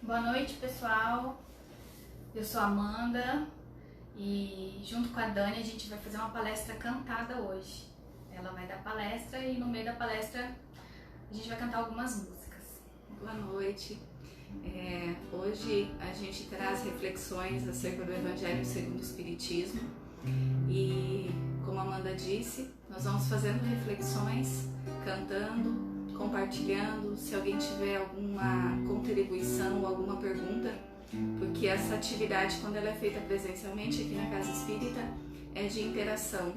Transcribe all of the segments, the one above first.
Boa noite, pessoal. Eu sou a Amanda e junto com a Dani a gente vai fazer uma palestra cantada hoje. Ela vai dar palestra e no meio da palestra a gente vai cantar algumas músicas. Boa noite. Hoje a gente traz reflexões acerca do Evangelho segundo o Espiritismo e, como a Amanda disse, nós vamos fazendo reflexões, cantando, compartilhando. Se alguém tiver alguma contribuição, alguma pergunta, porque essa atividade, quando ela é feita presencialmente aqui na Casa Espírita, é de interação,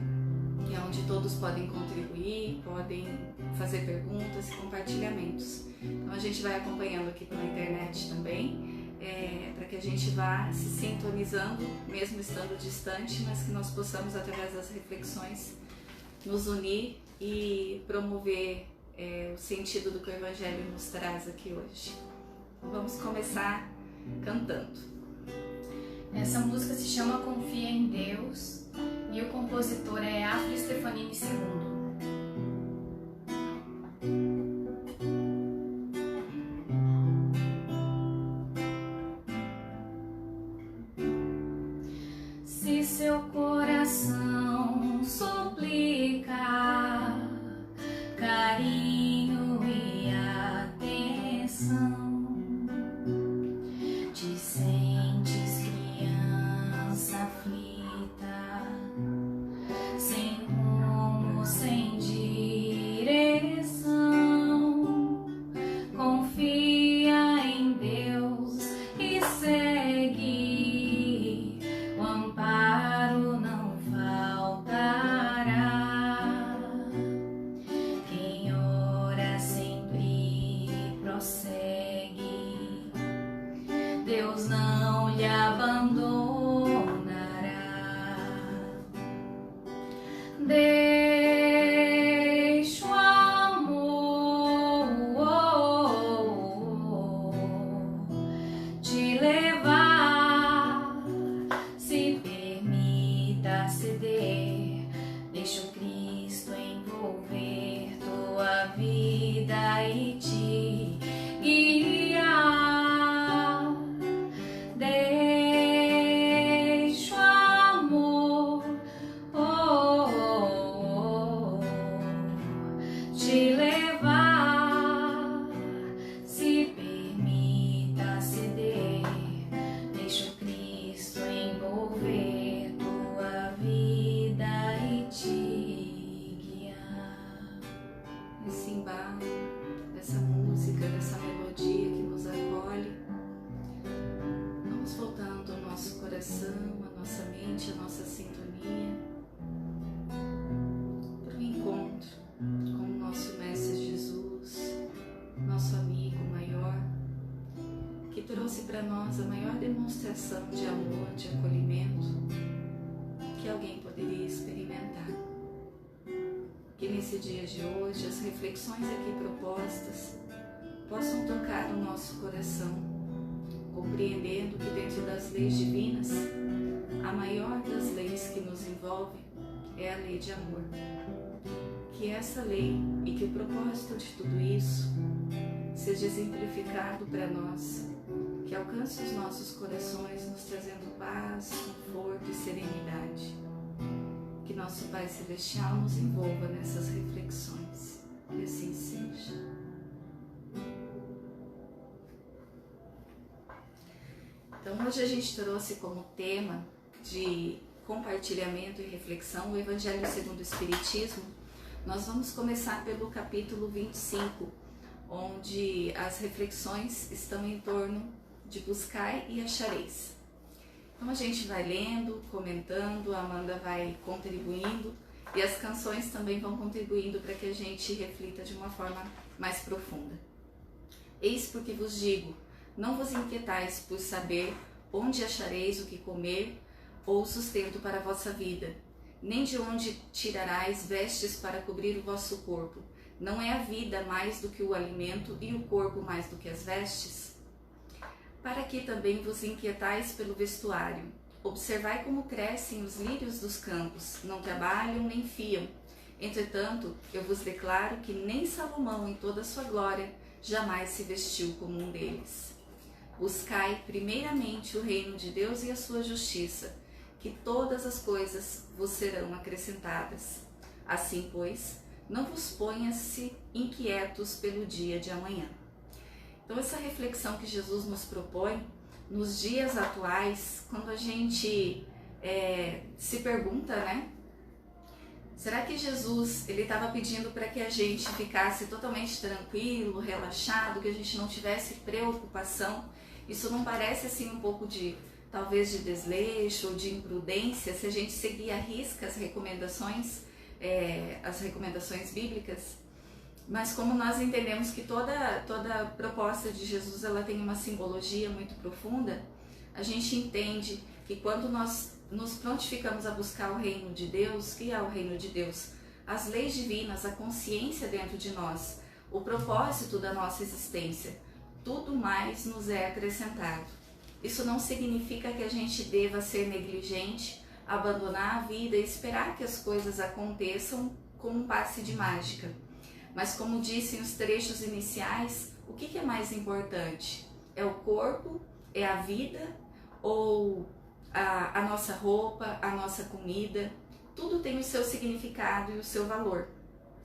é onde todos podem contribuir, podem fazer perguntas e compartilhamentos. Então a gente vai acompanhando aqui pela internet também, para que a gente vá se sintonizando, mesmo estando distante, mas que nós possamos, através das reflexões, nos unir e promover o sentido do que o Evangelho nos traz aqui hoje. Vamos começar cantando. Essa música se chama Confia em Deus e o compositor é Afro Stefanini II. Se seu coração suplica carinho e atenção, te sentes criança aflita, sem rumo, sem direção, confia em Deus e segue, o amparo não faltará. Quem ora sempre prossegue, Deus não lhe abandonará. Deixa o amor te levar, se permita ceder, deixa o Cristo envolver tua vida e te guiar. Deixa o amor te levar, se permita ceder, deixa o Cristo envolver tua vida e te guiar. Esse embalo dessa música, dessa melodia que nos acolhe, vamos voltando ao nosso coração, a nossa mente, a nossa sintonia, para o encontro com o nosso Mestre Jesus, nosso amigo maior, que trouxe para nós a maior demonstração de amor, de acolhimento que alguém poderia experimentar. Que nesse dia de hoje as reflexões aqui propostas possam tocar o nosso coração, compreendendo que dentro das leis divinas, a maior das leis que nos envolve é a lei de amor. Que essa lei e que o propósito de tudo isso seja exemplificado para nós, que alcance os nossos corações, nos trazendo paz, conforto e serenidade. Que nosso Pai Celestial nos envolva nessas reflexões. Que assim seja. Então hoje a gente trouxe como tema de compartilhamento e reflexão o Evangelho segundo o Espiritismo. Nós vamos começar pelo capítulo 25, onde as reflexões estão em torno de buscai e achareis. Então a gente vai lendo, comentando, a Amanda vai contribuindo e as canções também vão contribuindo para que a gente reflita de uma forma mais profunda. Eis porque vos digo, não vos inquietais por saber onde achareis o que comer ou sustento para a vossa vida, nem de onde tirarás vestes para cobrir o vosso corpo. Não é a vida mais do que o alimento e o corpo mais do que as vestes? Para que também vos inquietais pelo vestuário? Observai como crescem os lírios dos campos, não trabalham nem fiam. Entretanto, eu vos declaro que nem Salomão, em toda a sua glória, jamais se vestiu como um deles. buscai primeiramente o reino de Deus e a sua justiça, que todas as coisas vos serão acrescentadas. Assim, pois, não vos ponhas-se inquietos pelo dia de amanhã. Então, essa reflexão que Jesus nos propõe nos dias atuais, quando a gente se pergunta, né? Será que Jesus ele estava pedindo para que a gente ficasse totalmente tranquilo, relaxado, que a gente não tivesse preocupação? Isso não parece assim um pouco de, talvez, de desleixo ou de imprudência, se a gente seguir à risca as recomendações bíblicas? Mas como nós entendemos que toda proposta de Jesus ela tem uma simbologia muito profunda, a gente entende que quando nós nos prontificamos a buscar o reino de Deus, que é o reino de Deus, as leis divinas, a consciência dentro de nós, o propósito da nossa existência, tudo mais nos é acrescentado. Isso não significa que a gente deva ser negligente, abandonar a vida e esperar que as coisas aconteçam com um passe de mágica. Mas como disse nos trechos iniciais, o que é mais importante? É o corpo? É a vida? Ou a nossa roupa, a nossa comida? Tudo tem o seu significado e o seu valor.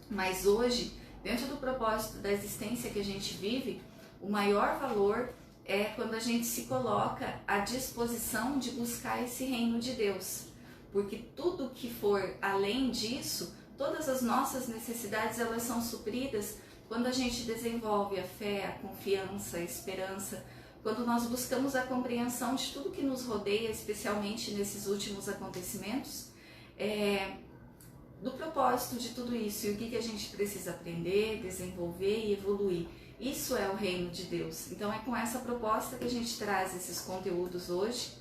Mas hoje, dentro do propósito da existência que a gente vive, o maior valor é quando a gente se coloca à disposição de buscar esse reino de Deus. Porque tudo que for além disso, todas as nossas necessidades, elas são supridas quando a gente desenvolve a fé, a confiança, a esperança, quando nós buscamos a compreensão de tudo que nos rodeia, especialmente nesses últimos acontecimentos, do propósito de tudo isso e o que a gente precisa aprender, desenvolver e evoluir. Isso é o reino de Deus. Então é com essa proposta que a gente traz esses conteúdos hoje,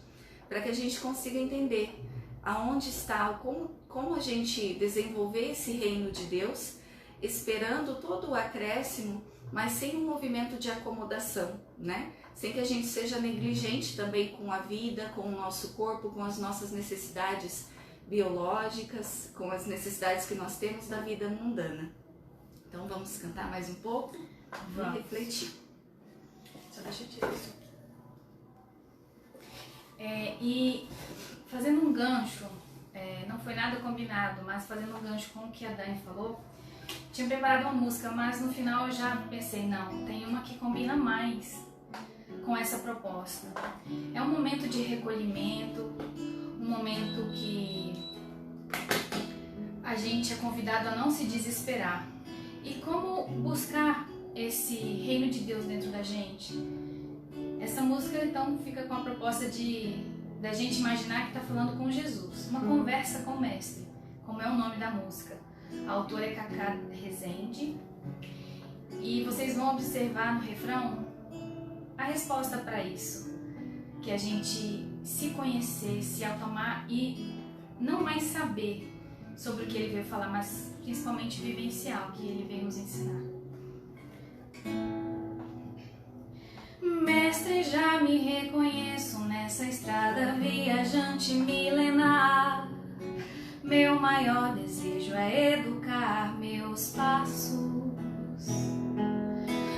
para que a gente consiga entender aonde está, como a gente desenvolver esse reino de Deus, esperando todo o acréscimo, mas sem um movimento de acomodação, né? Sem que a gente seja negligente também com a vida, com o nosso corpo, com as nossas necessidades biológicas, com as necessidades que nós temos da vida mundana. Então vamos cantar mais um pouco e refletir. Só deixa eu tirar isso aqui. E fazendo um gancho, não foi nada combinado, mas fazendo um gancho com o que a Dani falou, tinha preparado uma música, mas no final eu já pensei, não, tem uma que combina mais com essa proposta. É um momento de recolhimento, um momento que a gente é convidado a não se desesperar. E como buscar esse reino de Deus dentro da gente? Essa música então fica com a proposta da gente imaginar que está falando com Jesus, uma conversa com o Mestre, como é o nome da música. A autora é Cacá Rezende, e vocês vão observar no refrão a resposta para isso, que a gente se conhecer, se acalmar e não mais saber sobre o que ele veio falar, mas principalmente vivenciar o que ele veio nos ensinar. Mestre, já me reconheço nessa estrada viajante milenar. Meu maior desejo é educar meus passos.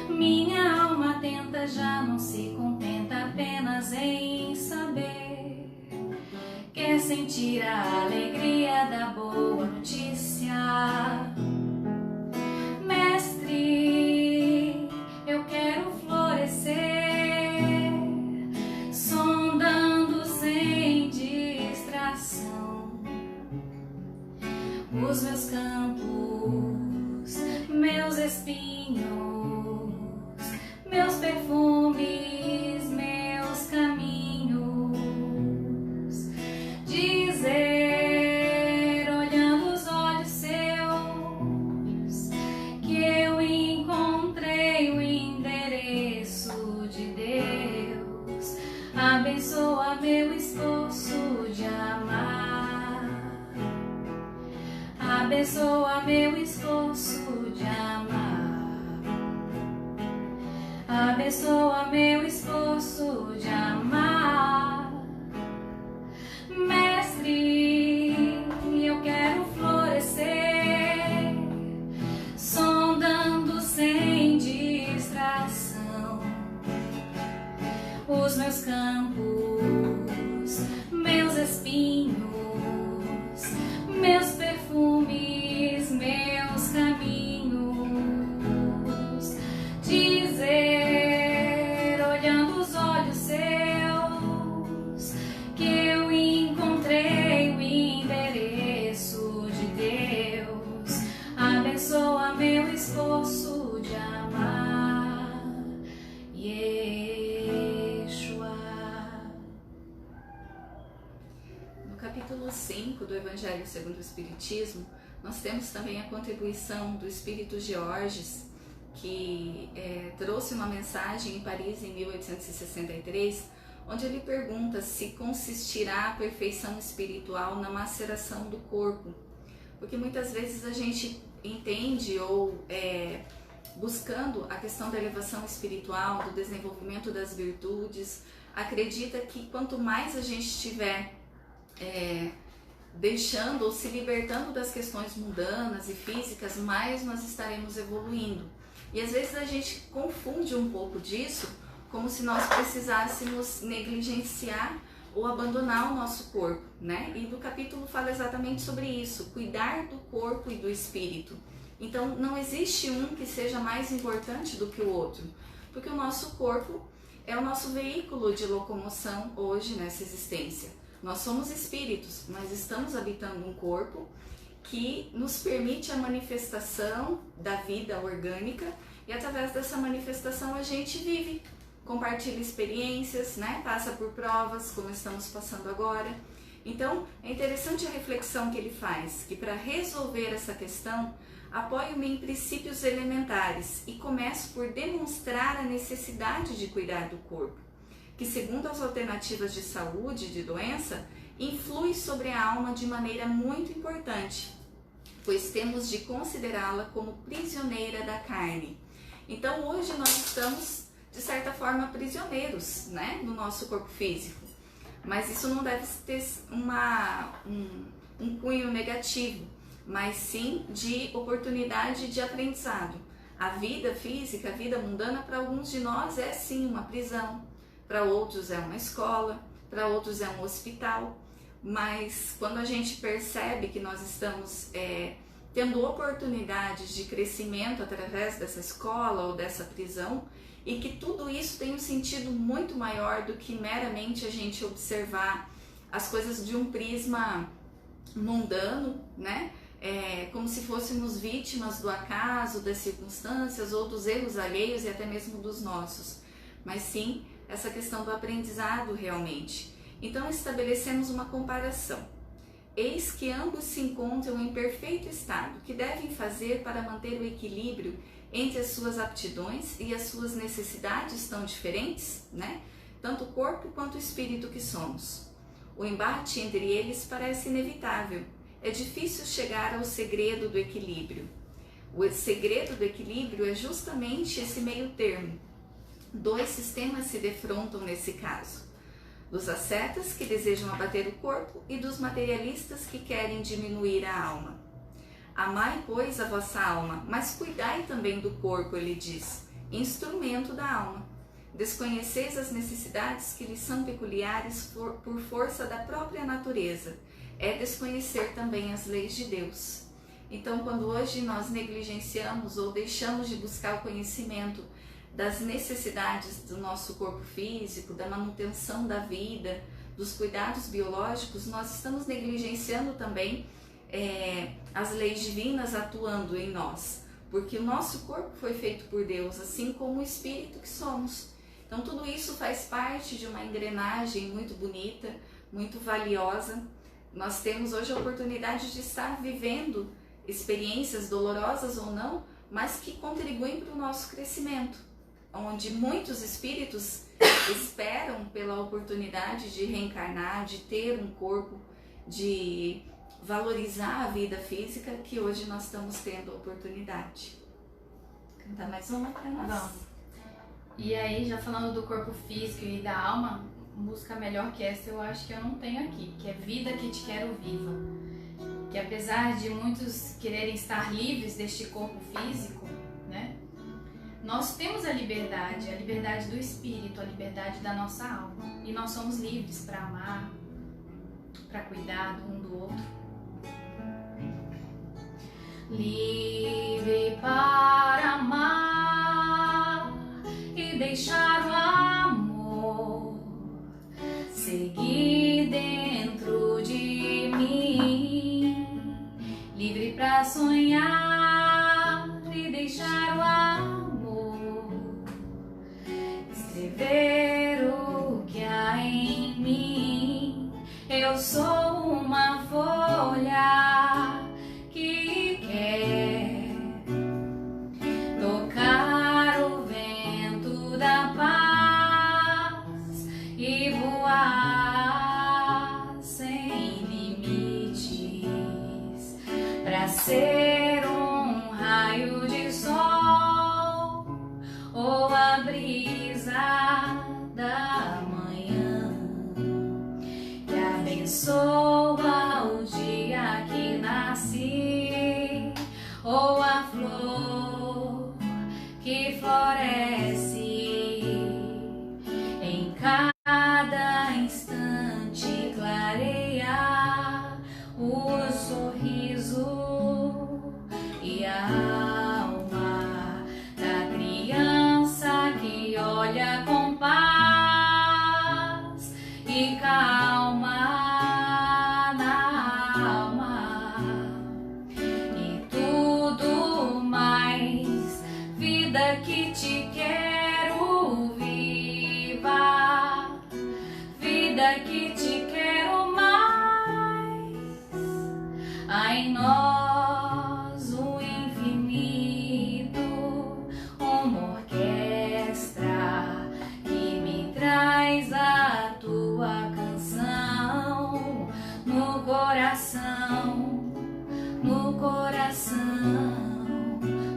Minha alma atenta já não se contenta apenas em saber. Quer sentir a alegria da boa notícia. Mestre, eu quero florescer, sondando sem distração os meus campos, meus espinhos, meus perfumes, meus caminhos. Dizer, olhando os olhos seus, que eu encontrei o endereço de Deus. Abençoa meu esforço de amar. Abençoa meu esforço de amar. Abençoa meu esforço de amar. Mestre, eu quero florescer, sondando sem distração os meus campos, meus espinhos, meus perfumes, meus caminhos. Dizer, olhando os olhos seus, que eu encontrei o endereço de Deus. Abençoa meu esforço de amar, Yeshua. No capítulo 5 do Evangelho segundo o Espiritismo, nós temos também a contribuição do Espírito Georges, que trouxe uma mensagem em Paris em 1863, onde ele pergunta se consistirá a perfeição espiritual na maceração do corpo. Porque muitas vezes a gente entende ou buscando a questão da elevação espiritual, do desenvolvimento das virtudes, acredita que quanto mais a gente estiver deixando ou se libertando das questões mundanas e físicas, mais nós estaremos evoluindo. E às vezes a gente confunde um pouco disso, como se nós precisássemos negligenciar ou abandonar o nosso corpo, né? E do capítulo fala exatamente sobre isso, cuidar do corpo e do espírito. Então não existe um que seja mais importante do que o outro, porque o nosso corpo é o nosso veículo de locomoção hoje nessa existência. Nós somos espíritos, mas estamos habitando um corpo que nos permite a manifestação da vida orgânica, e através dessa manifestação a gente vive, compartilha experiências, né? Passa por provas, como estamos passando agora. Então é interessante a reflexão que ele faz, que para resolver essa questão, apoio-me em princípios elementares e começo por demonstrar a necessidade de cuidar do corpo, que segundo as alternativas de saúde e de doença, influi sobre a alma de maneira muito importante, pois temos de considerá-la como prisioneira da carne. Então hoje nós estamos, de certa forma, prisioneiros, né, no nosso corpo físico, mas isso não deve ter um cunho negativo, mas sim de oportunidade de aprendizado. A vida física, a vida mundana, para alguns de nós é sim uma prisão, para outros é uma escola, para outros é um hospital, mas quando a gente percebe que nós estamos tendo oportunidades de crescimento através dessa escola ou dessa prisão, e que tudo isso tem um sentido muito maior do que meramente a gente observar as coisas de um prisma mundano, né? Como se fôssemos vítimas do acaso, das circunstâncias ou dos erros alheios e até mesmo dos nossos, mas sim essa questão do aprendizado realmente. Então estabelecemos uma comparação. Eis que ambos se encontram em perfeito estado, que devem fazer para manter o equilíbrio entre as suas aptidões e as suas necessidades tão diferentes, né? Tanto o corpo quanto o espírito que somos. O embate entre eles parece inevitável. É difícil chegar ao segredo do equilíbrio. O segredo do equilíbrio é justamente esse meio termo. Dois sistemas se defrontam nesse caso: dos ascetas que desejam abater o corpo e dos materialistas que querem diminuir a alma. Amai, pois, a vossa alma, mas cuidai também do corpo, ele diz, instrumento da alma. Desconheceis as necessidades que lhes são peculiares por força da própria natureza. É desconhecer também as leis de Deus. Então, quando hoje nós negligenciamos ou deixamos de buscar o conhecimento das necessidades do nosso corpo físico, da manutenção da vida, dos cuidados biológicos, nós estamos negligenciando também as leis divinas atuando em nós, porque o nosso corpo foi feito por Deus, assim como o espírito que somos. Então tudo isso faz parte de uma engrenagem muito bonita, muito valiosa. Nós temos hoje a oportunidade de estar vivendo experiências dolorosas ou não, mas que contribuem para o nosso crescimento, onde muitos espíritos esperam pela oportunidade de reencarnar, de ter um corpo, de valorizar a vida física, que hoje nós estamos tendo a oportunidade. Cantar mais uma para nós? Vamos. E aí, já falando do corpo físico e da alma, música melhor que essa eu acho que eu não tenho aqui, que é Vida que Te Quero Viva. Que apesar de muitos quererem estar livres deste corpo físico, né, Nós temos a liberdade do espírito, a liberdade da nossa alma. E nós somos livres para amar, para cuidar um do outro. Livre para amar e deixar o amor seguir dentro de mim. Livre para sonhar e deixar o amor escrever o que há em mim. Eu sou uma folha que quer tocar o vento da paz e voar sem limites, para ser um raio de sol ou a brisa da manhã que abençoa o dia que nasci, ou a flor que floresce em cada instante, clareia o sorriso e a alma da criança que olha com paz e calma na alma. E tudo mais, vida que te quero viva, vida que te quero mais. Há em nós o infinito, uma orquestra que me traz a tua canção no coração, no coração,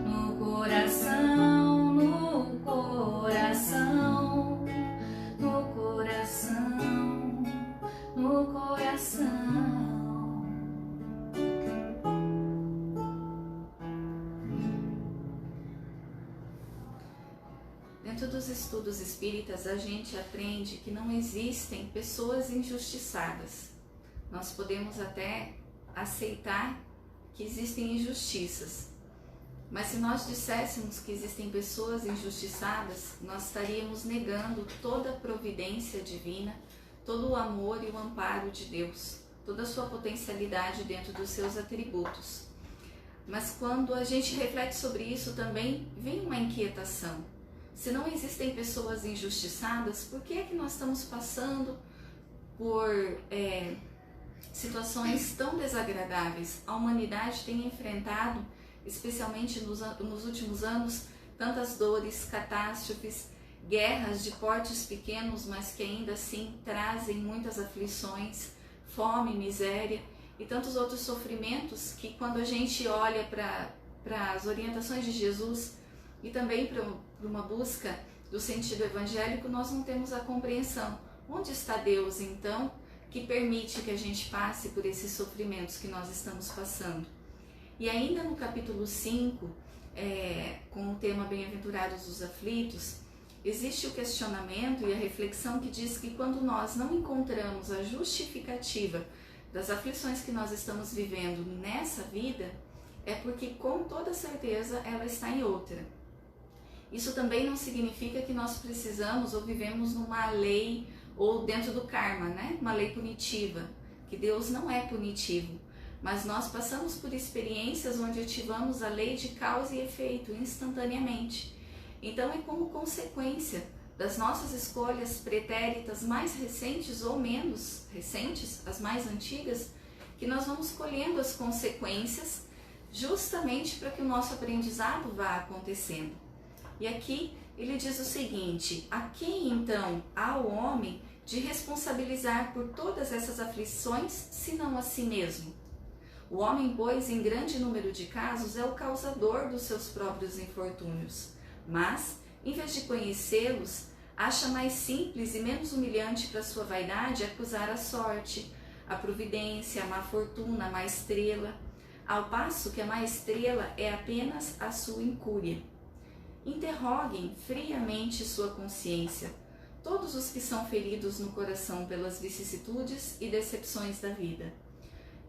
no coração, no coração, no coração, no coração. Dentro dos estudos espíritas, a gente aprende que não existem pessoas injustiçadas. Nós podemos até aceitar que existem injustiças, mas se nós disséssemos que existem pessoas injustiçadas, nós estaríamos negando toda a providência divina, todo o amor e o amparo de Deus, toda a sua potencialidade dentro dos seus atributos. Mas quando a gente reflete sobre isso, também vem uma inquietação. Se não existem pessoas injustiçadas, por que é que nós estamos passando por situações tão desagradáveis? A humanidade tem enfrentado, especialmente nos últimos anos, tantas dores, catástrofes, guerras de portes pequenos, mas que ainda assim trazem muitas aflições, fome, miséria e tantos outros sofrimentos que, quando a gente olha para as orientações de Jesus e também para uma busca do sentido evangélico, nós não temos a compreensão. Onde está Deus, então, que permite que a gente passe por esses sofrimentos que nós estamos passando? E ainda no capítulo 5, com o tema Bem-aventurados os aflitos, existe o questionamento e a reflexão que diz que quando nós não encontramos a justificativa das aflições que nós estamos vivendo nessa vida, é porque com toda certeza ela está em outra. Isso também não significa que nós precisamos ou vivemos numa lei ou dentro do karma, né? Uma lei punitiva, que Deus não é punitivo, mas nós passamos por experiências onde ativamos a lei de causa e efeito instantaneamente. Então é como consequência das nossas escolhas pretéritas mais recentes ou menos recentes, as mais antigas, que nós vamos colhendo as consequências justamente para que o nosso aprendizado vá acontecendo. E aqui ele diz o seguinte: a quem então há o homem de responsabilizar por todas essas aflições, senão a si mesmo? O homem, pois, em grande número de casos, é o causador dos seus próprios infortúnios, mas, em vez de conhecê-los, acha mais simples e menos humilhante para sua vaidade acusar a sorte, a providência, a má fortuna, a má estrela, ao passo que a má estrela é apenas a sua incúria. interroguem friamente sua consciência, todos os que são feridos no coração pelas vicissitudes e decepções da vida.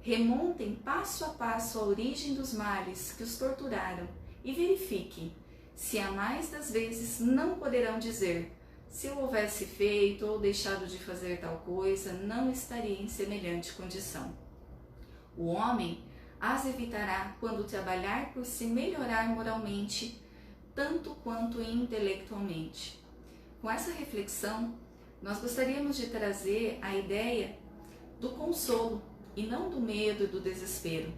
Remontem passo a passo a origem dos males que os torturaram e verifiquem se a mais das vezes não poderão dizer: se eu houvesse feito ou deixado de fazer tal coisa, não estaria em semelhante condição. O homem as evitará quando trabalhar por se melhorar moralmente, tanto quanto intelectualmente. Com essa reflexão, nós gostaríamos de trazer a ideia do consolo e não do medo e do desespero.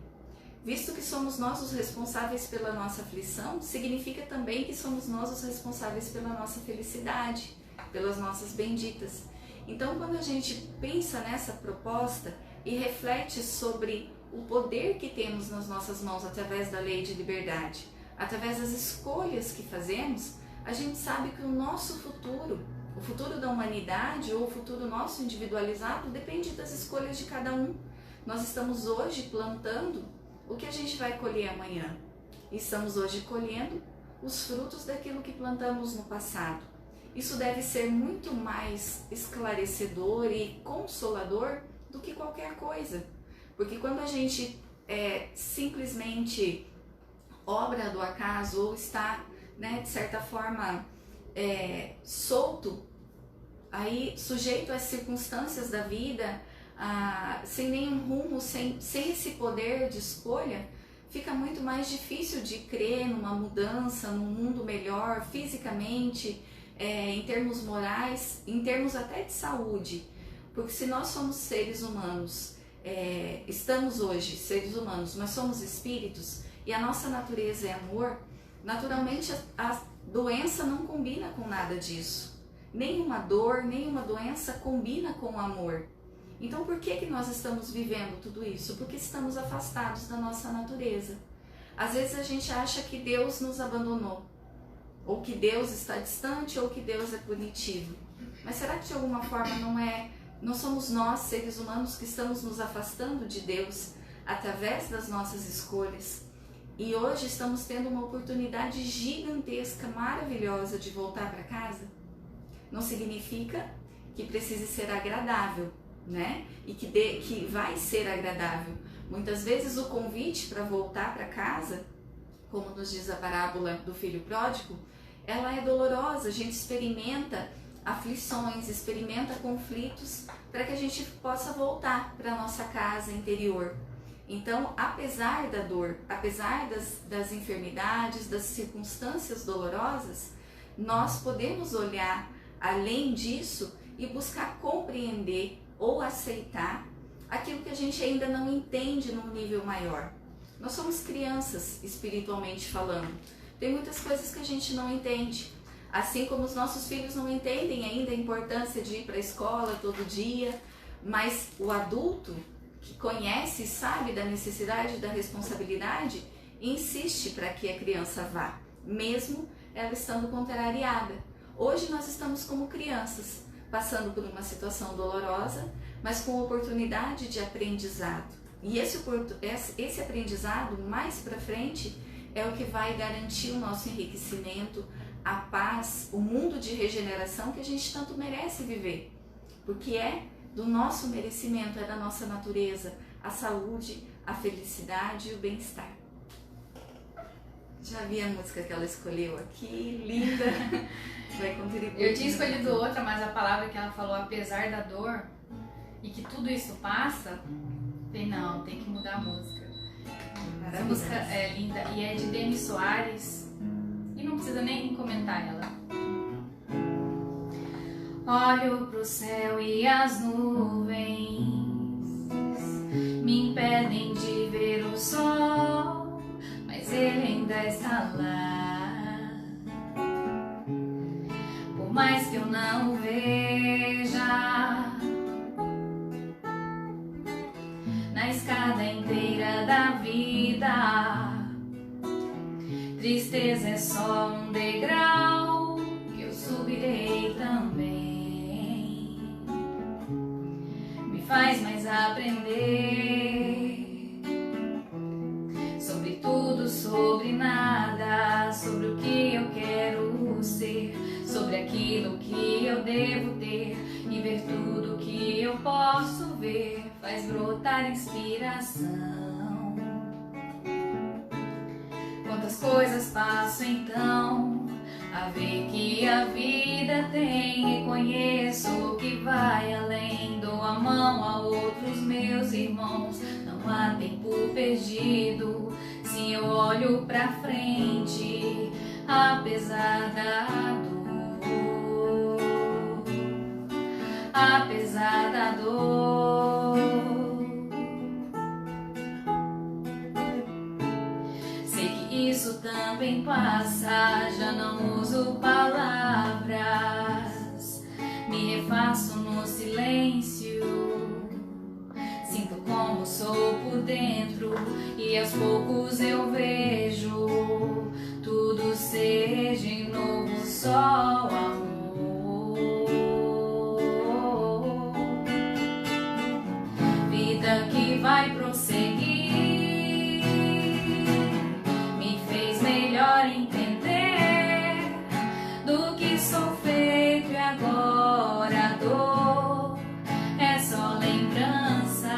Visto que somos nós os responsáveis pela nossa aflição, significa também que somos nós os responsáveis pela nossa felicidade, pelas nossas benditas. Então, quando a gente pensa nessa proposta e reflete sobre o poder que temos nas nossas mãos através da lei de liberdade, através das escolhas que fazemos, a gente sabe que o nosso futuro, o futuro da humanidade ou o futuro nosso individualizado, depende das escolhas de cada um. Nós estamos hoje plantando o que a gente vai colher amanhã. Estamos hoje colhendo os frutos daquilo que plantamos no passado. Isso deve ser muito mais esclarecedor e consolador do que qualquer coisa. Porque quando a gente simplesmente obra do acaso ou está, de certa forma, solto, aí sujeito às circunstâncias da vida, sem nenhum rumo, sem esse poder de escolha, fica muito mais difícil de crer numa mudança, num mundo melhor, fisicamente, em termos morais, em termos até de saúde. Porque se nós somos seres humanos, estamos hoje seres humanos, mas somos espíritos, e a nossa natureza é amor, naturalmente a doença não combina com nada disso. Nenhuma dor, nenhuma doença combina com o amor. Então por que nós estamos vivendo tudo isso? Porque estamos afastados da nossa natureza. Às vezes a gente acha que Deus nos abandonou, ou que Deus está distante, ou que Deus é punitivo. Mas será que de alguma forma não somos nós, seres humanos, que estamos nos afastando de Deus através das nossas escolhas? E hoje estamos tendo uma oportunidade gigantesca, maravilhosa de voltar para casa? Não significa que precise ser agradável, E que vai ser agradável. Muitas vezes o convite para voltar para casa, como nos diz a parábola do filho pródigo, ela é dolorosa. A gente experimenta aflições, experimenta conflitos para que a gente possa voltar para a nossa casa interior. Então, apesar da dor, apesar das enfermidades, das circunstâncias dolorosas, nós podemos olhar além disso e buscar compreender ou aceitar aquilo que a gente ainda não entende num nível maior. Nós somos crianças, espiritualmente falando. Tem muitas coisas que a gente não entende. Assim como os nossos filhos não entendem ainda a importância de ir para a escola todo dia, mas o adulto que conhece e sabe da necessidade, da responsabilidade, insiste para que a criança vá, mesmo ela estando contrariada. Hoje nós estamos como crianças, passando por uma situação dolorosa, mas com oportunidade de aprendizado. E esse aprendizado, mais para frente, é o que vai garantir o nosso enriquecimento, a paz, o mundo de regeneração que a gente tanto merece viver. Porque é do nosso merecimento, é da nossa natureza, a saúde, a felicidade e o bem-estar. Já vi a música que ela escolheu aqui, linda. Vai contribuir. Eu tinha escolhido outra, mas a palavra que ela falou, apesar da dor, e que tudo isso passa, falei, não, tem que mudar a música. Essa música é linda e é de Deni Soares, e não precisa nem comentar ela. Olho pro céu e as nuvens me impedem de ver o sol, mas ele ainda está lá. Por mais que eu não veja na escada inteira da vida, tristeza é só um degrau que eu subirei também. Faz mais aprender sobre tudo, sobre nada, sobre o que eu quero devo ter e ver tudo que eu posso ver faz brotar inspiração. Quantas coisas passo então a ver que a vida tem, e conheço que vai além. Dou a mão a outros meus irmãos, não há tempo perdido se eu olho pra frente, apesar da dor, apesar da dor. Sei que isso também passa, já não uso palavras, me refaço no silêncio, sinto como sou por dentro e aos poucos eu vejo tudo ser de novo só amor. Vida que vai prosseguir me fez melhor entender do que sou feito, e agora a dor é só lembranças.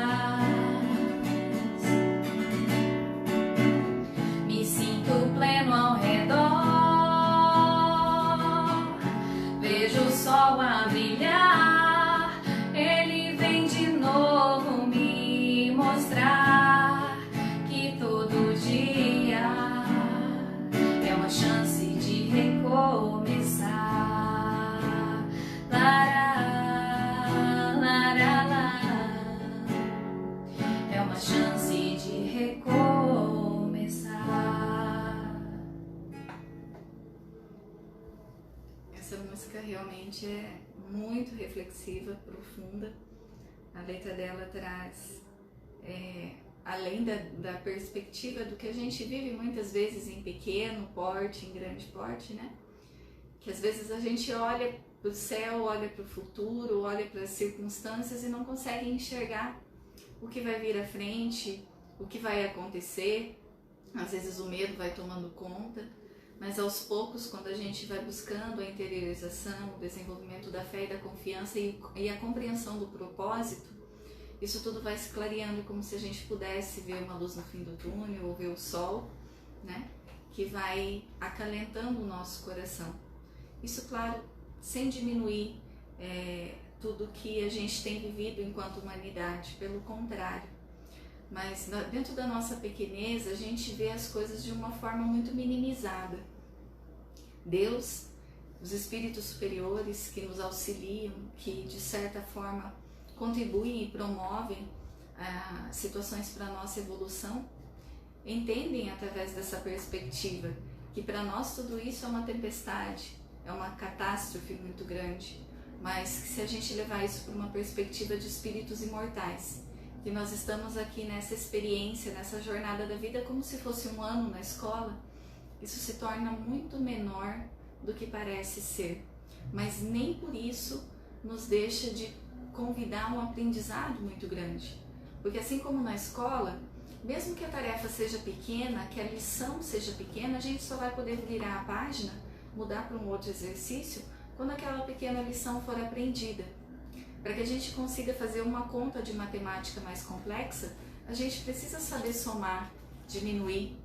Me sinto pleno ao redor, vejo o sol a brilhar, ele vem de novo me mostrar que todo dia é uma chance de recomeçar. É uma chance de recomeçar. Essa música realmente é muito reflexiva, profunda. A letra dela traz, além da perspectiva do que a gente vive muitas vezes em pequeno porte, em grande porte, né? Que às vezes a gente olha para o céu, olha para o futuro, olha para as circunstâncias e não consegue enxergar o que vai vir à frente, o que vai acontecer. Às vezes o medo vai tomando conta, mas aos poucos, quando a gente vai buscando a interiorização, o desenvolvimento da fé e da confiança e a compreensão do propósito, isso tudo vai se clareando, como se a gente pudesse ver uma luz no fim do túnel ou ver o sol, né? Que vai acalentando o nosso coração. Isso, claro, sem diminuir tudo que a gente tem vivido enquanto humanidade, pelo contrário. Mas dentro da nossa pequenez, a gente vê as coisas de uma forma muito minimizada. Deus, os espíritos superiores que nos auxiliam, que de certa forma contribuem e promovem situações para a nossa evolução, entendem através dessa perspectiva que para nós tudo isso é uma tempestade, é uma catástrofe muito grande, mas que se a gente levar isso para uma perspectiva de espíritos imortais, que nós estamos aqui nessa experiência, nessa jornada da vida como se fosse um ano na escola, isso se torna muito menor do que parece ser, mas nem por isso nos deixa de convidar um aprendizado muito grande, porque assim como na escola, mesmo que a tarefa seja pequena, que a lição seja pequena, a gente só vai poder virar a página, mudar para um outro exercício, quando aquela pequena lição for aprendida. Para que a gente consiga fazer uma conta de matemática mais complexa, a gente precisa saber somar, diminuir,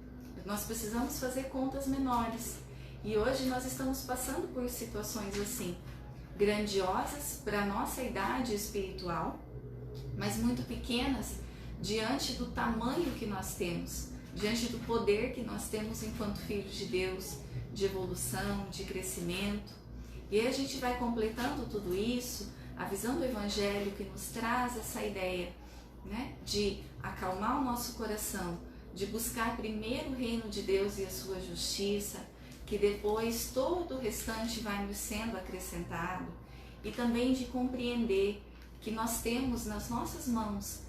nós precisamos fazer contas menores. E hoje nós estamos passando por situações assim, grandiosas para a nossa idade espiritual, mas muito pequenas diante do tamanho que nós temos, diante do poder que nós temos enquanto filhos de Deus, de evolução, de crescimento. E aí a gente vai completando tudo isso, a visão do Evangelho que nos traz essa ideia, né, de acalmar o nosso coração, de buscar primeiro o reino de Deus e a sua justiça, que depois todo o restante vai nos sendo acrescentado, e também de compreender que nós temos nas nossas mãos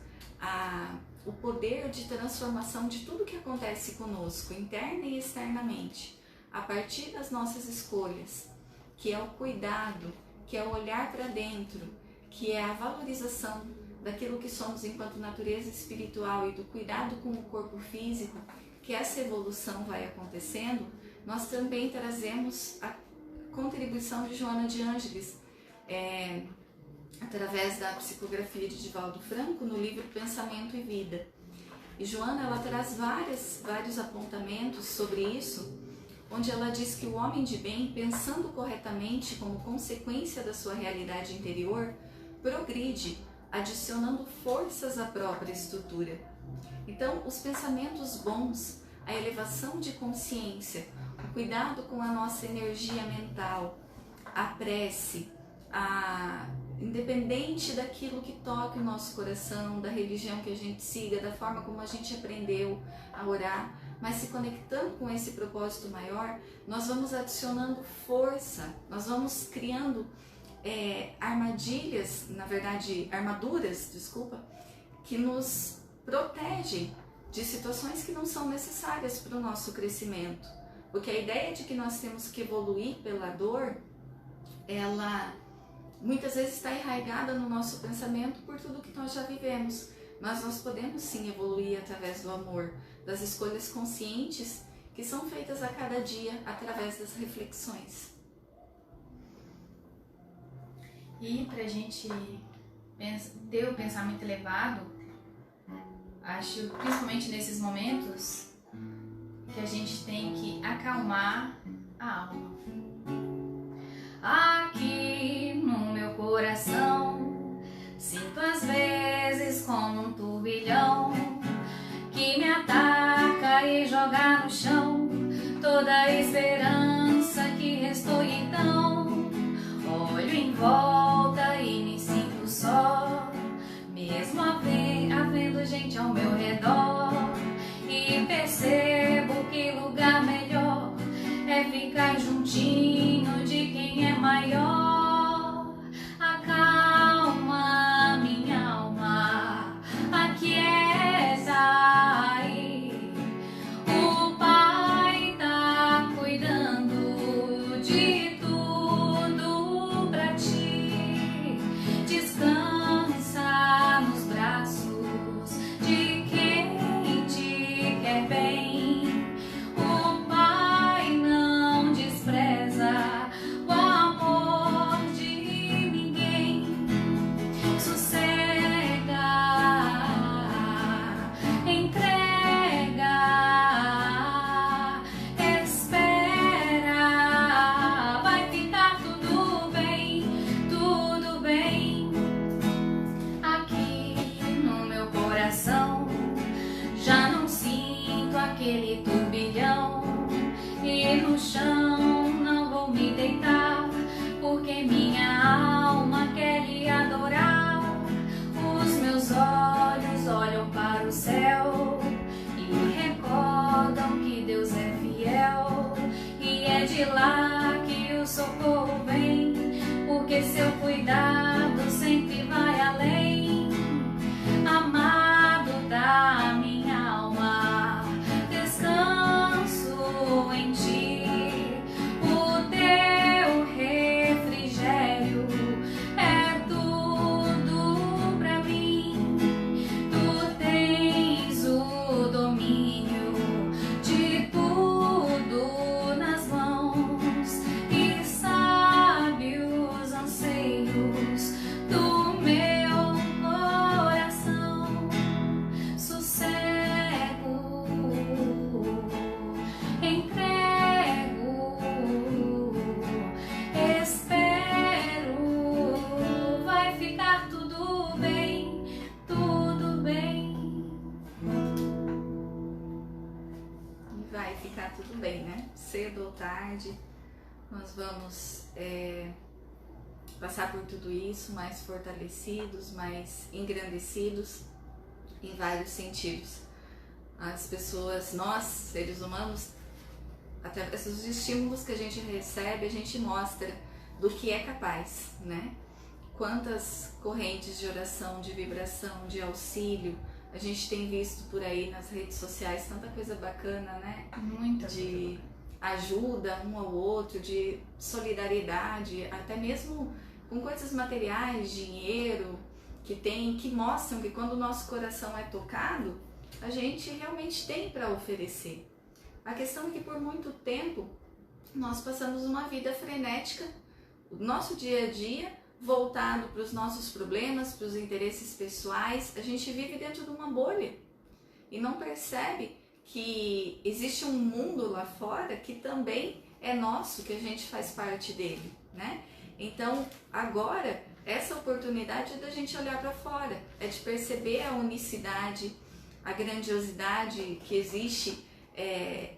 o poder de transformação de tudo que acontece conosco, interna e externamente, a partir das nossas escolhas, que é o cuidado, que é o olhar para dentro, que é a valorização daquilo que somos enquanto natureza espiritual e do cuidado com o corpo físico, que essa evolução vai acontecendo. Nós também trazemos a contribuição de Joana de Ângeles através da psicografia de Divaldo Franco, no livro Pensamento e Vida. E Joana, ela traz vários apontamentos sobre isso, onde ela diz que o homem de bem, pensando corretamente como consequência da sua realidade interior, progride, adicionando forças à própria estrutura. Então, os pensamentos bons, a elevação de consciência, o cuidado com a nossa energia mental, a prece, independente daquilo que toque o nosso coração, da religião que a gente siga, da forma como a gente aprendeu a orar, mas se conectando com esse propósito maior, nós vamos adicionando força, nós vamos criando armaduras, que nos protegem de situações que não são necessárias para o nosso crescimento. Porque a ideia de que nós temos que evoluir pela dor, ela muitas vezes está enraizada no nosso pensamento por tudo que nós já vivemos. Mas nós podemos sim evoluir através do amor, das escolhas conscientes que são feitas a cada dia através das reflexões. E para a gente ter o pensamento elevado, acho principalmente nesses momentos que a gente tem que acalmar a alma. Aqui no meu coração sinto às vezes como um turbilhão que me ataca e joga no chão toda a esperança que restou. Então olho em volta e me sinto só, mesmo havendo gente ao meu redor, e percebo que lugar melhor é ficar juntinho de quem é maior. Acalma minha alma, aquieta aí. O Pai tá cuidando de tudo pra ti. Descansa nos braços de quem te quer bem. Aquele turbilhão e no chão não vou me deitar, porque minha alma quer lhe adorar. Os meus olhos olham para o céu e recordam que Deus é fiel, e é de lá que o socorro vem, porque seu cuidado sempre vai além. Amado da minha alma, descanso em ti, o teu refrigério é tudo pra mim. Tu tens o domínio de tudo nas mãos e sabe os anseios do meu coração. Sossego, entrego, espero, vai ficar tudo bem, tudo bem. E vai ficar tudo bem, né? Cedo ou tarde, nós vamos passar por tudo isso mais fortalecidos, mais engrandecidos em vários sentidos. As pessoas, nós, seres humanos, através dos estímulos que a gente recebe, a gente mostra do que é capaz, né? Quantas correntes de oração, de vibração, de auxílio a gente tem visto por aí nas redes sociais, tanta coisa bacana, né? Muita De ajuda um ao outro, de solidariedade, até mesmo com coisas materiais, dinheiro, que mostram que quando o nosso coração é tocado, a gente realmente tem para oferecer. A questão é que por muito tempo nós passamos uma vida frenética, o nosso dia a dia voltado para os nossos problemas, para os interesses pessoais. A gente vive dentro de uma bolha e não percebe que existe um mundo lá fora que também é nosso, que a gente faz parte dele, né? Então, agora, essa oportunidade é da gente olhar para fora, é de perceber a unicidade, a grandiosidade que existe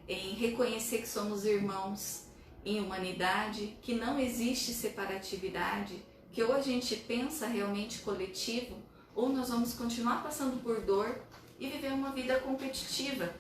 em reconhecer que somos irmãos em humanidade, que não existe separatividade, que ou a gente pensa realmente coletivo, ou nós vamos continuar passando por dor e viver uma vida competitiva,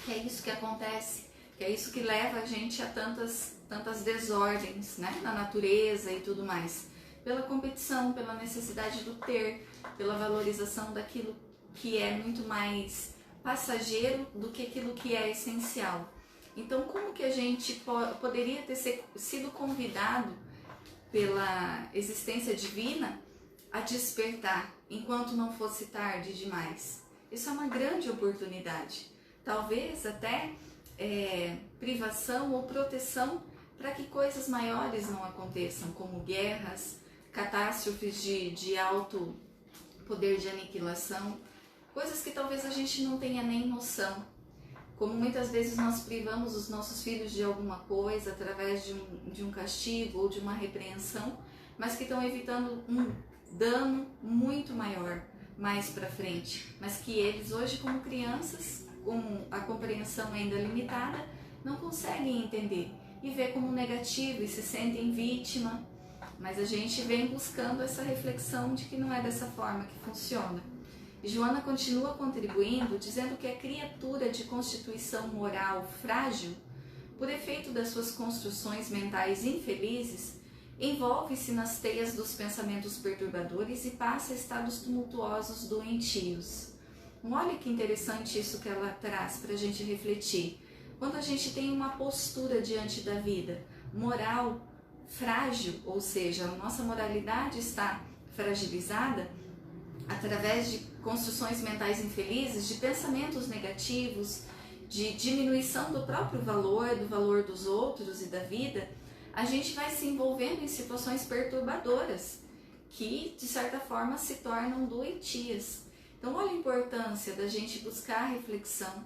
que é isso que acontece, que é isso que leva a gente a tantas desordens, né, na natureza e tudo mais, pela competição, pela necessidade do ter, pela valorização daquilo que é muito mais passageiro do que aquilo que é essencial. Então, como que a gente poderia ter sido convidado pela existência divina a despertar enquanto não fosse tarde demais? Isso é uma grande oportunidade, talvez até privação ou proteção para que coisas maiores não aconteçam, como guerras, catástrofes de alto poder de aniquilação, coisas que talvez a gente não tenha nem noção. Como muitas vezes nós privamos os nossos filhos de alguma coisa através de um castigo ou de uma repreensão, mas que estão evitando um dano muito maior mais para frente, mas que eles hoje, como crianças, com a compreensão ainda limitada, não conseguem entender e vê como negativo e se sentem vítima. Mas a gente vem buscando essa reflexão de que não é dessa forma que funciona. E Joana continua contribuindo, dizendo que a criatura de constituição moral frágil, por efeito das suas construções mentais infelizes, envolve-se nas teias dos pensamentos perturbadores e passa a estados tumultuosos doentios. Olha que interessante isso que ela traz para a gente refletir. Quando a gente tem uma postura diante da vida moral frágil, ou seja, a nossa moralidade está fragilizada através de construções mentais infelizes, de pensamentos negativos, de diminuição do próprio valor, do valor dos outros e da vida, a gente vai se envolvendo em situações perturbadoras que, de certa forma, se tornam doentias. Então, olha a importância da gente buscar a reflexão,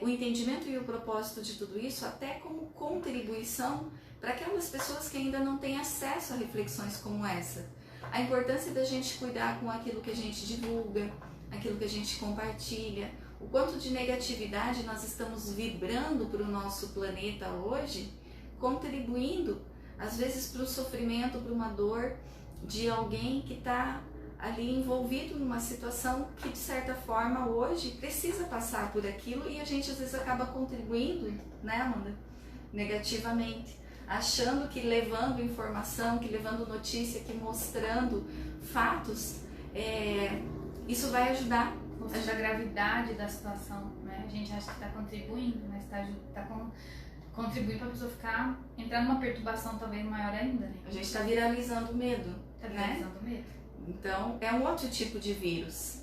o entendimento e o propósito de tudo isso, até como contribuição para aquelas pessoas que ainda não têm acesso a reflexões como essa. A importância da gente cuidar com aquilo que a gente divulga, aquilo que a gente compartilha, o quanto de negatividade nós estamos vibrando para o nosso planeta hoje, contribuindo, às vezes, para o sofrimento, para uma dor de alguém que está ali envolvido numa situação que, de certa forma, hoje precisa passar por aquilo e a gente, às vezes, acaba contribuindo, né, Amanda? Negativamente, achando que levando informação, que levando notícia, que mostrando fatos, isso vai ajudar. Mostrando a gravidade da situação, né? A gente acha que está contribuindo, mas está contribuindo para a pessoa entrar numa perturbação talvez maior ainda, né? A gente está viralizando o medo, Está né? viralizando o medo. Então, é um outro tipo de vírus.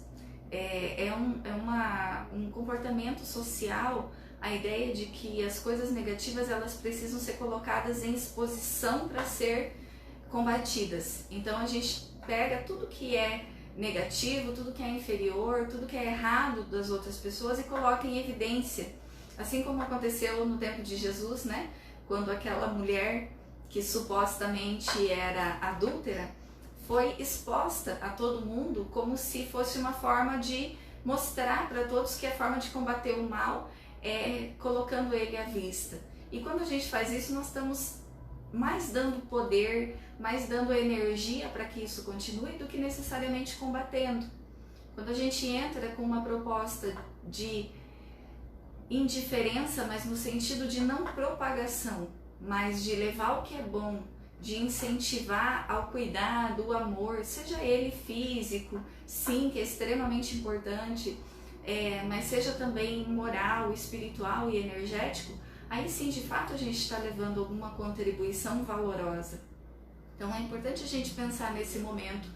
Um comportamento social, a ideia de que as coisas negativas elas precisam ser colocadas em exposição para ser combatidas. Então, a gente pega tudo que é negativo, tudo que é inferior, tudo que é errado das outras pessoas e coloca em evidência. Assim como aconteceu no tempo de Jesus, né? Quando aquela mulher que supostamente era adúltera foi exposta a todo mundo como se fosse uma forma de mostrar para todos que a forma de combater o mal é colocando ele à vista. E quando a gente faz isso, nós estamos mais dando poder, mais dando energia para que isso continue do que necessariamente combatendo. Quando a gente entra com uma proposta de indiferença, mas no sentido de não propagação, mas de levar o que é bom, de incentivar ao cuidado, o amor, seja ele físico, sim, que é extremamente importante, mas seja também moral, espiritual e energético, aí sim, de fato, a gente está levando alguma contribuição valorosa. Então é importante a gente pensar nesse momento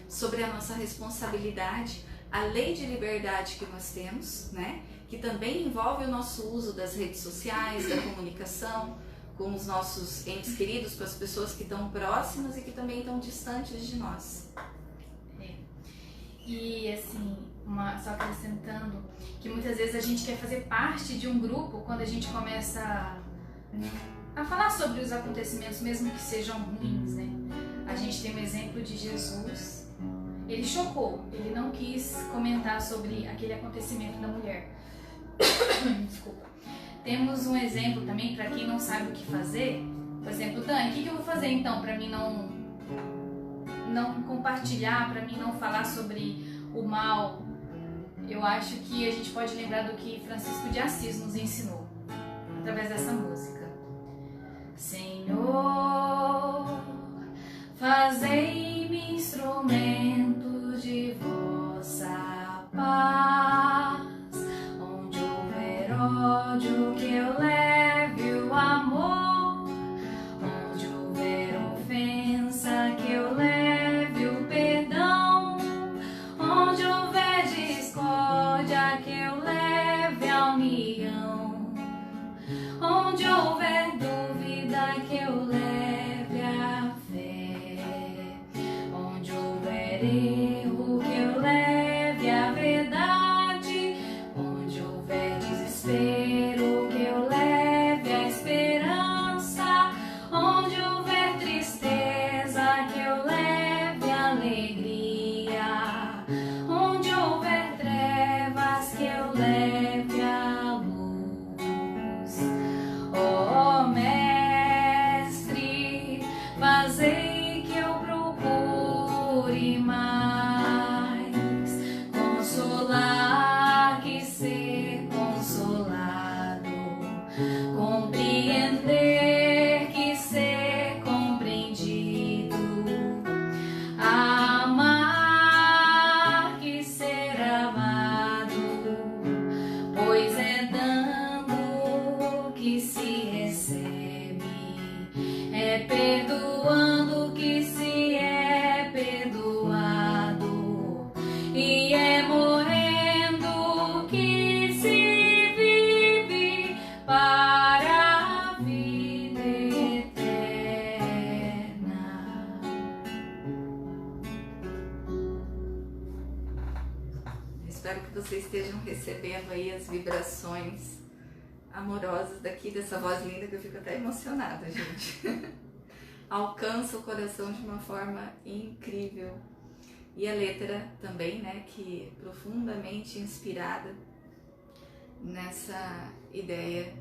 sobre a nossa responsabilidade, a lei de liberdade que nós temos, né? Que também envolve o nosso uso das redes sociais, da comunicação, com os nossos entes queridos, com as pessoas que estão próximas e que também estão distantes de nós. E assim, só acrescentando, que muitas vezes a gente quer fazer parte de um grupo quando a gente começa a falar sobre os acontecimentos, mesmo que sejam ruins, né? A gente tem um exemplo de Jesus. Ele chocou, ele não quis comentar sobre aquele acontecimento da mulher. Desculpa. Temos um exemplo também para quem não sabe o que fazer. Por exemplo, Dani, o que eu vou fazer então para mim não compartilhar, para mim não falar sobre o mal? Eu acho que a gente pode lembrar do que Francisco de Assis nos ensinou através dessa música. Senhor, fazei-me instrumento de vossa paz, onde houver ódio que eu leve o amor, onde houver ofensa que eu leve o perdão, onde houver discórdia que eu leve a união, onde houver dúvida que eu leve a fé, onde houver erro que eu leve a verdade, onde houver desespero que eu leve a esperança, onde houver tristeza que eu leve a alegria, onde houver trevas que eu leve a luz. Ó Mestre, fazei que eu procure mais consolar que ser consolado, compreender que ser compreendido, amar que ser amado, pois é dando que se recebe, é perdoando que se é perdoado, e é morrendo que se vive para a vida eterna. Espero que vocês estejam recebendo aí as vibrações amorosas daqui dessa voz linda, que eu fico até emocionada, gente. Alcança o coração de uma forma incrível. E a letra também, né, que é profundamente inspirada nessa ideia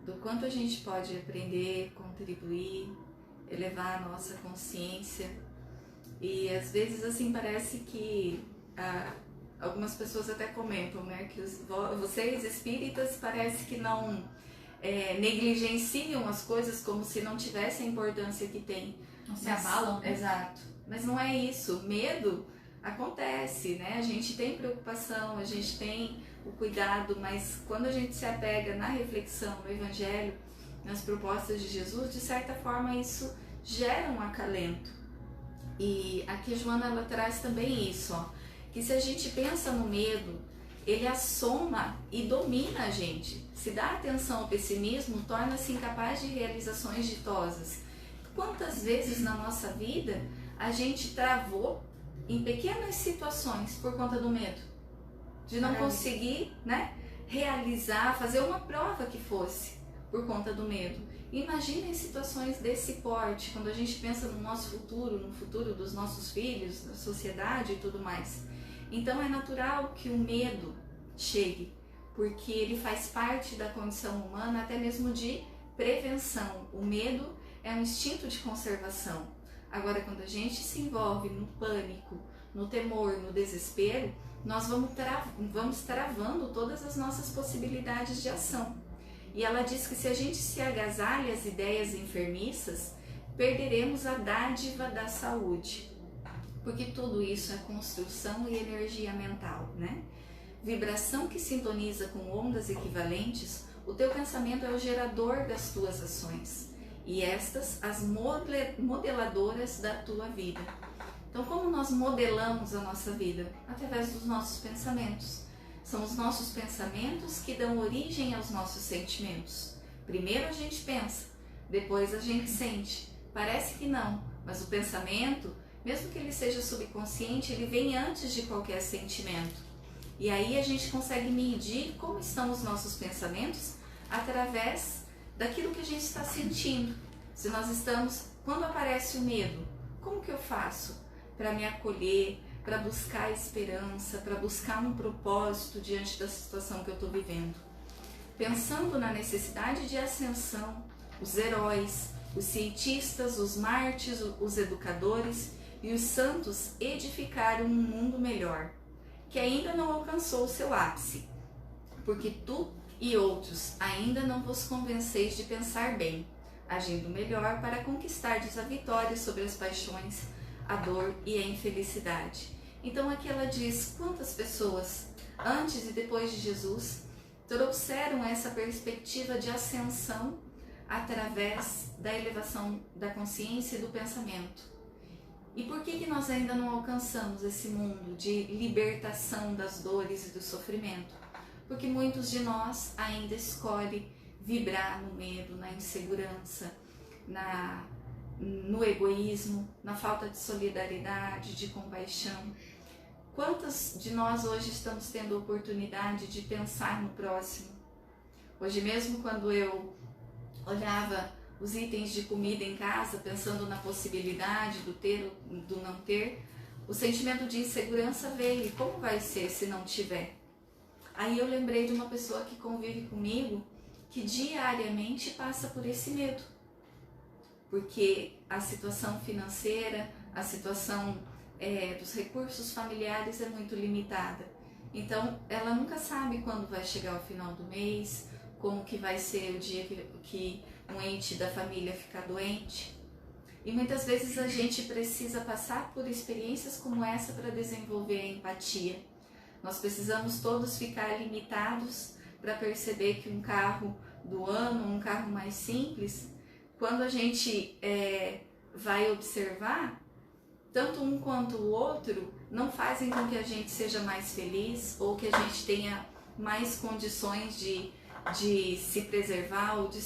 do quanto a gente pode aprender, contribuir, elevar a nossa consciência. E às vezes assim parece que algumas pessoas até comentam, né, que vocês espíritas parece que não negligenciam as coisas como se não tivessem a importância que tem. Não se abalam, né? Exato. Mas não é isso. Medo acontece, né? A gente tem preocupação, a gente tem o cuidado, mas quando a gente se apega na reflexão, no Evangelho, nas propostas de Jesus, de certa forma isso gera um acalento. E aqui Joana, ela traz também isso, ó, que se a gente pensa no medo, ele assoma e domina a gente. Se dá atenção ao pessimismo, torna-se incapaz de realizações ditosas. Quantas vezes na nossa vida a gente travou em pequenas situações por conta do medo? De não conseguir, né, realizar, fazer uma prova que fosse por conta do medo. Imagina em situações desse porte, quando a gente pensa no nosso futuro, no futuro dos nossos filhos, da sociedade e tudo mais. Então é natural que o medo chegue, porque ele faz parte da condição humana, até mesmo de prevenção. O medo é um instinto de conservação. Agora, quando a gente se envolve no pânico, no temor, no desespero, nós vamos travando todas as nossas possibilidades de ação. E ela diz que se a gente se agasalha às ideias enfermiças, perderemos a dádiva da saúde. Porque tudo isso é construção e energia mental, né? Vibração que sintoniza com ondas equivalentes, o teu pensamento é o gerador das tuas ações. E estas, as modeladoras da tua vida. Então, como nós modelamos a nossa vida? Através dos nossos pensamentos. São os nossos pensamentos que dão origem aos nossos sentimentos. Primeiro a gente pensa, depois a gente sente. Parece que não, mas o pensamento, mesmo que ele seja subconsciente, ele vem antes de qualquer sentimento. E aí a gente consegue medir como estão os nossos pensamentos através daquilo que a gente está sentindo. Se nós estamos, quando aparece o medo, como que eu faço para me acolher, para buscar esperança, para buscar um propósito diante da situação que eu estou vivendo? Pensando na necessidade de ascensão, os heróis, os cientistas, os mártires, os educadores e os santos edificaram um mundo melhor, que ainda não alcançou o seu ápice, porque tu e outros ainda não vos convenceis de pensar bem, agindo melhor para conquistardes a vitória sobre as paixões, a dor e a infelicidade. Então aqui ela diz quantas pessoas, antes e depois de Jesus, trouxeram essa perspectiva de ascensão através da elevação da consciência e do pensamento. E por que nós ainda não alcançamos esse mundo de libertação das dores e do sofrimento? Porque muitos de nós ainda escolhem vibrar no medo, na insegurança, no egoísmo, na falta de solidariedade, de compaixão. Quantas de nós hoje estamos tendo a oportunidade de pensar no próximo? Hoje mesmo, quando eu olhava os itens de comida em casa, pensando na possibilidade do ter ou do não ter, o sentimento de insegurança veio. E como vai ser se não tiver? Aí eu lembrei de uma pessoa que convive comigo, que diariamente passa por esse medo. Porque a situação financeira, a situação dos recursos familiares é muito limitada. Então, ela nunca sabe quando vai chegar o final do mês, como que vai ser o dia que um ente da família ficar doente. E muitas vezes a gente precisa passar por experiências como essa para desenvolver a empatia. Nós precisamos todos ficar limitados para perceber que um carro do ano, um carro mais simples, quando a gente vai observar, tanto um quanto o outro não fazem com que a gente seja mais feliz ou que a gente tenha mais condições de se preservar ou de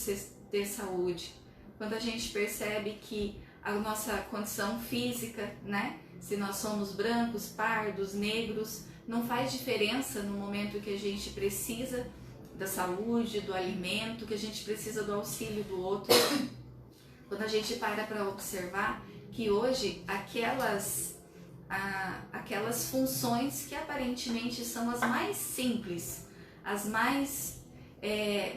ter saúde. Quando a gente percebe que a nossa condição física, né, se nós somos brancos, pardos, negros, não faz diferença no momento que a gente precisa da saúde, do alimento, que a gente precisa do auxílio do outro. Quando a gente para observar que hoje aquelas funções que aparentemente são as mais simples, as mais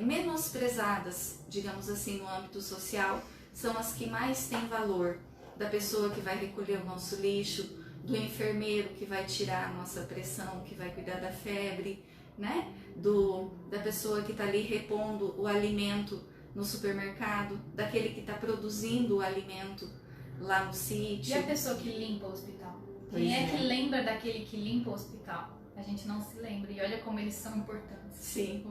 menosprezadas, digamos assim, no âmbito social, são as que mais têm valor. Da pessoa que vai recolher o nosso lixo, do enfermeiro que vai tirar a nossa pressão, que vai cuidar da febre, né? Da pessoa que está ali repondo o alimento no supermercado, daquele que está produzindo o alimento lá no sítio. E a pessoa que limpa o hospital? Quem é que lembra daquele que limpa o hospital? A gente não se lembra, e olha como eles são importantes. Sim.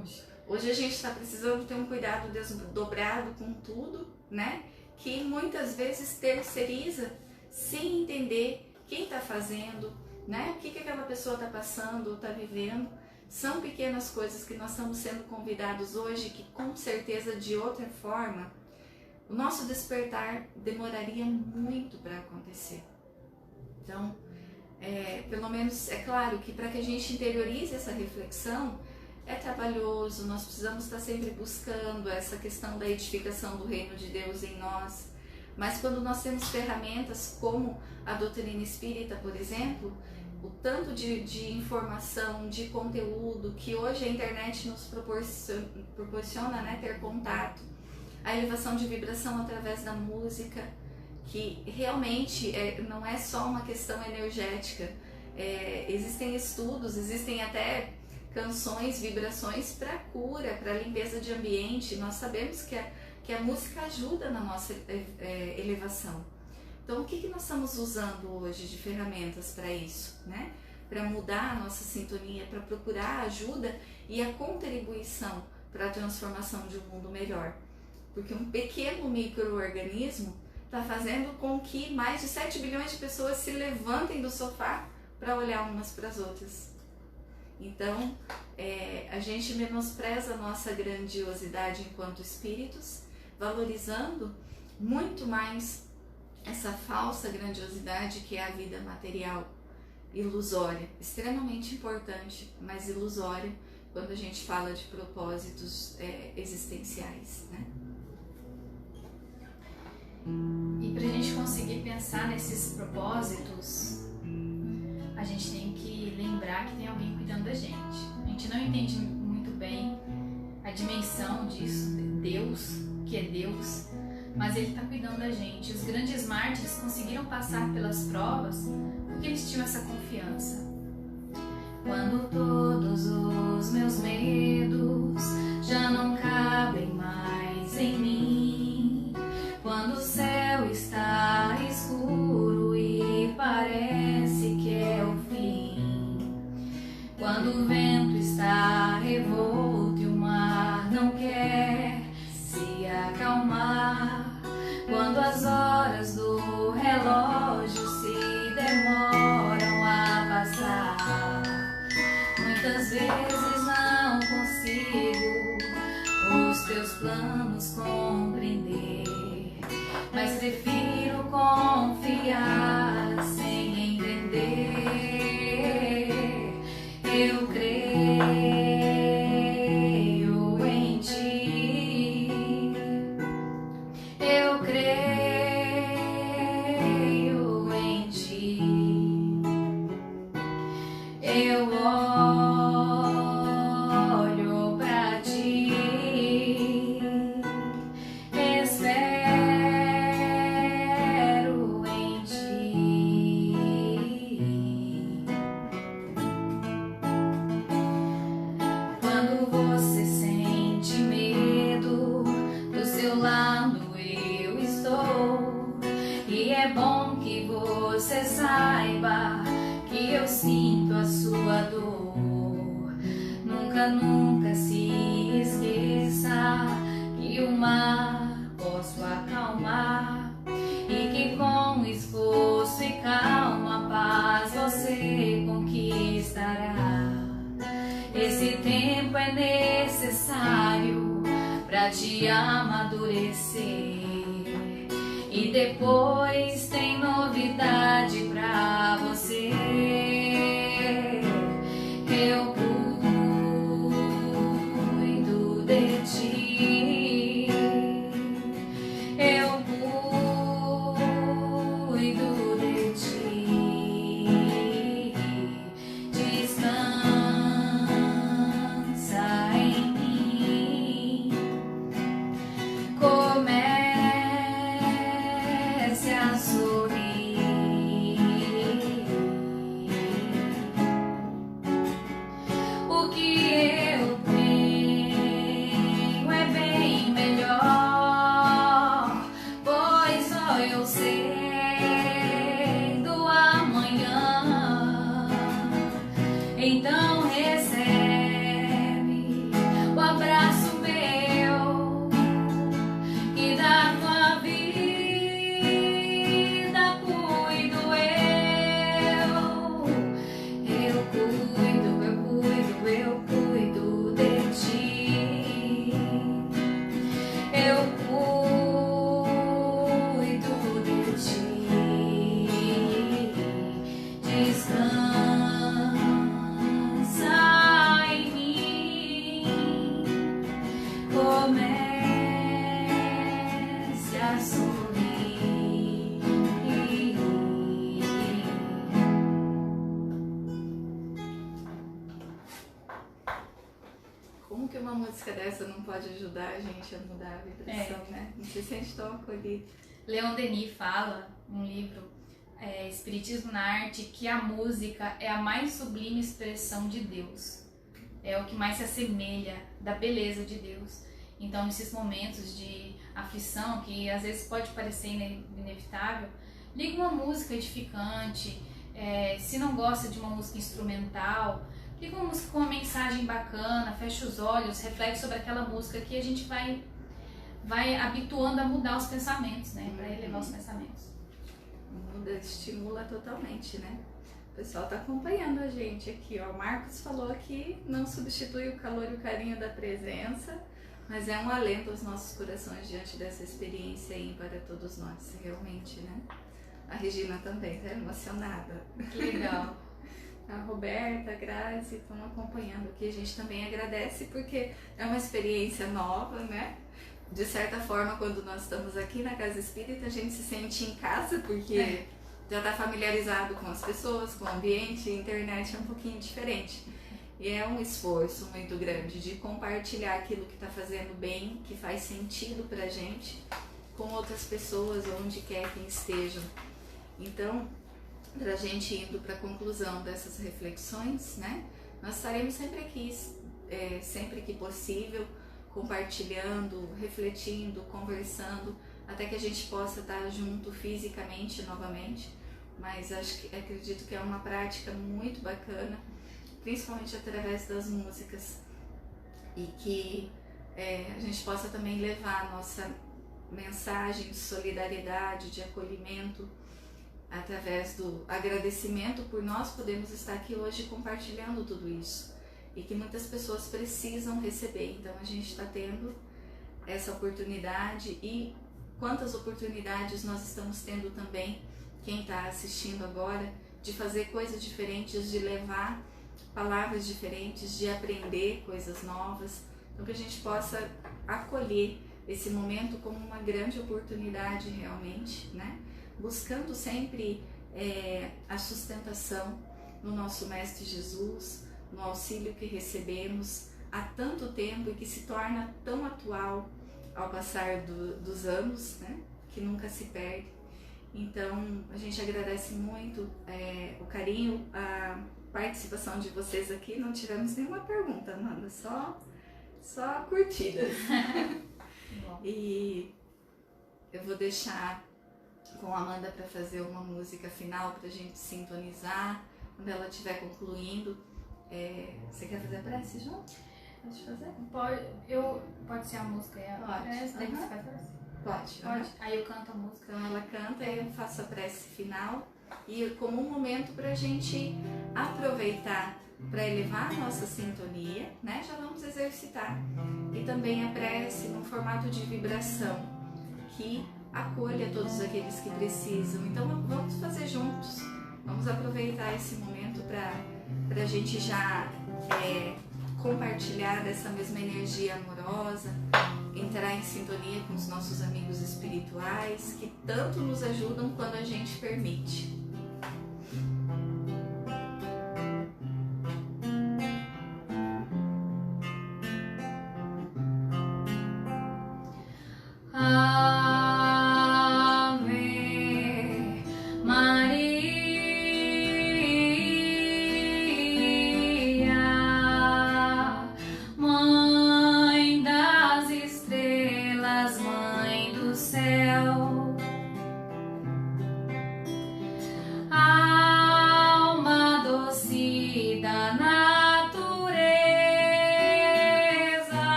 Hoje a gente está precisando ter um cuidado desdobrado com tudo, né? Que muitas vezes terceiriza sem entender quem está fazendo, né? O que aquela pessoa está passando ou está vivendo. São pequenas coisas que nós estamos sendo convidados hoje, que com certeza de outra forma o nosso despertar demoraria muito para acontecer. Então, pelo menos é claro que para que a gente interiorize essa reflexão, é trabalhoso, nós precisamos estar sempre buscando essa questão da edificação do reino de Deus em nós. Mas quando nós temos ferramentas como a doutrina espírita, por exemplo, o tanto de informação, de conteúdo que hoje a internet nos proporciona, né, ter contato, a elevação de vibração através da música, que realmente não é só uma questão energética, existem estudos, existem até canções, vibrações para cura, para limpeza de ambiente. Nós sabemos que a música ajuda na nossa elevação. Então, o que nós estamos usando hoje de ferramentas para isso, né? Para mudar a nossa sintonia, para procurar a ajuda e a contribuição para a transformação de um mundo melhor. Porque um pequeno micro-organismo está fazendo com que mais de 7 bilhões de pessoas se levantem do sofá para olhar umas para as outras. Então, a gente menospreza a nossa grandiosidade enquanto espíritos, valorizando muito mais essa falsa grandiosidade que é a vida material, ilusória, extremamente importante, mas ilusória quando a gente fala de propósitos existenciais, né? E para a gente conseguir pensar nesses propósitos, a gente tem que lembrar que tem alguém cuidando da gente. A gente não entende muito bem a dimensão disso, Deus, que é Deus, mas Ele está cuidando da gente. Os grandes mártires conseguiram passar pelas provas porque eles tinham essa confiança. Quando todos os meus medos já não cabem mais em mim, quando o céu está escuro e parece que é o fim, quando o vento está revolto e o mar não quer se acalmar, quando as horas do relógio se demoram a passar, muitas vezes não consigo os teus planos compreender, mas prefiro confiar sem entender. Eu creio em ti, eu creio em ti, eu olho pra ti, espero em ti. Quando você sente medo, do seu lado eu estou, e é bom que você saiba que eu sinto a sua dor. Nunca, nunca se esqueça que o mar posso acalmar, e que com esforço e calma, paz você conquistará. Esse tempo é necessário pra te amadurecer, e depois tem novidade pra você. Eu cuido de ti, eu cuido de ti. Descansa em mim, comece a sorrir. O que eu tenho é bem melhor, pois só eu sei do amanhã. Então recebe o abraço meu, e da tua vida cuido eu. Eu cuido, eu cuido, eu cuido de ti. Eu cuido de ti. Descansa em mim, comece a sorrir. Como que uma música dessa não pode ajudar a gente a mudar a vibração, né? Não se sente tão acolhido. Leon Denis fala num livro, Espiritismo na Arte, que a música é a mais sublime expressão de Deus. É o que mais se assemelha da beleza de Deus. Então, nesses momentos de aflição, que às vezes pode parecer inevitável, liga uma música edificante. Se não gosta de uma música instrumental, liga uma música com uma mensagem bacana, fecha os olhos, reflete sobre aquela música, que a gente vai habituando a mudar os pensamentos, né? Para elevar os pensamentos. Muda, estimula totalmente, né? O pessoal tá acompanhando a gente aqui, ó. O Marcos falou que não substitui o calor e o carinho da presença. Mas é um alento aos nossos corações diante dessa experiência ímpar para todos nós, realmente, né? A Regina também tá emocionada. Que legal. A Roberta, a Grazi estão acompanhando aqui. A gente também agradece porque é uma experiência nova, né? De certa forma, quando nós estamos aqui na Casa Espírita, a gente se sente em casa porque já está familiarizado com as pessoas, com o ambiente. A internet é um pouquinho diferente. E é um esforço muito grande de compartilhar aquilo que está fazendo bem, que faz sentido para a gente, com outras pessoas, onde quer que estejam. Então, para a gente indo para a conclusão dessas reflexões, né? Nós estaremos sempre aqui, sempre que possível, compartilhando, refletindo, conversando, até que a gente possa estar junto fisicamente novamente. Mas acredito que é uma prática muito bacana, principalmente através das músicas, e que a gente possa também levar a nossa mensagem de solidariedade, de acolhimento, através do agradecimento por nós podermos estar aqui hoje compartilhando tudo isso, e que muitas pessoas precisam receber. Então a gente está tendo essa oportunidade, e quantas oportunidades nós estamos tendo também, quem está assistindo agora, de fazer coisas diferentes, de levar palavras diferentes, de aprender coisas novas. Então que a gente possa acolher esse momento como uma grande oportunidade realmente, né? Buscando sempre a sustentação no nosso Mestre Jesus, no auxílio que recebemos há tanto tempo e que se torna tão atual ao passar dos anos, né? Que nunca se perde. Então a gente agradece muito o carinho, a participação de vocês aqui. Não tivemos nenhuma pergunta, Amanda, só curtidas. E eu vou deixar com a Amanda para fazer uma música final para a gente sintonizar quando ela estiver concluindo. Você quer fazer a prece junto? Pode fazer? Pode ser a música e a prece? Tem que ficar prece? Pode. Aí eu canto a música. Então ela canta e eu faço a prece final, e como um momento para a gente aproveitar para elevar a nossa sintonia, né? Já vamos exercitar. E também a prece num formato de vibração que acolha todos aqueles que precisam. Então vamos fazer juntos, vamos aproveitar esse momento para a gente já compartilhar dessa mesma energia amorosa, entrar em sintonia com os nossos amigos espirituais que tanto nos ajudam quando a gente permite.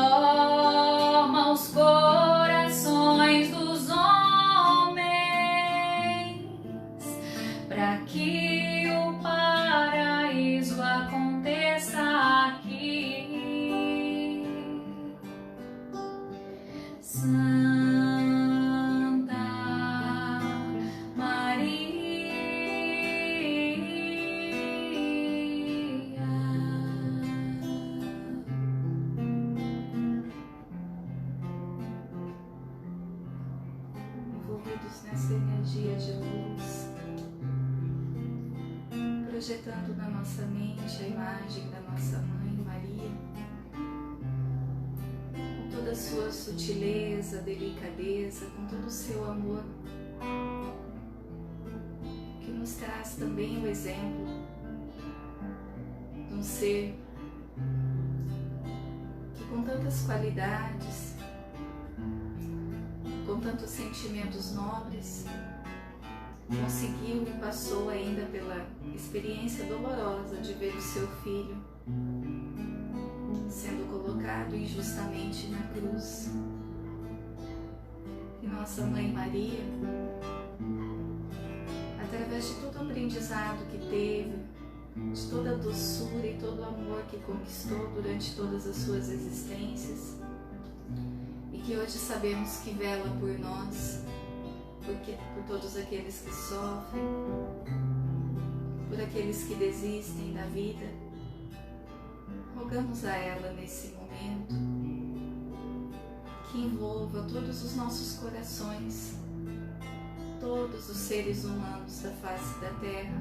Transforma os corações dos homens para que o paraíso aconteça aqui. Nessa energia de luz, projetando na nossa mente a imagem da nossa Mãe Maria, com toda toda a sua sutileza, delicadeza, com todo o seu amor, que nos traz também o exemplo de um ser que, com tantas qualidades, com tantos sentimentos nobres, conseguiu e passou ainda pela experiência dolorosa de ver o seu filho sendo colocado injustamente na cruz. E nossa Mãe Maria, através de todo o aprendizado que teve, de toda a doçura e todo o amor que conquistou durante todas as suas existências, e que hoje sabemos que vela por nós, por todos aqueles que sofrem, por aqueles que desistem da vida, rogamos a ela nesse momento que envolva todos os nossos corações, todos os seres humanos da face da terra,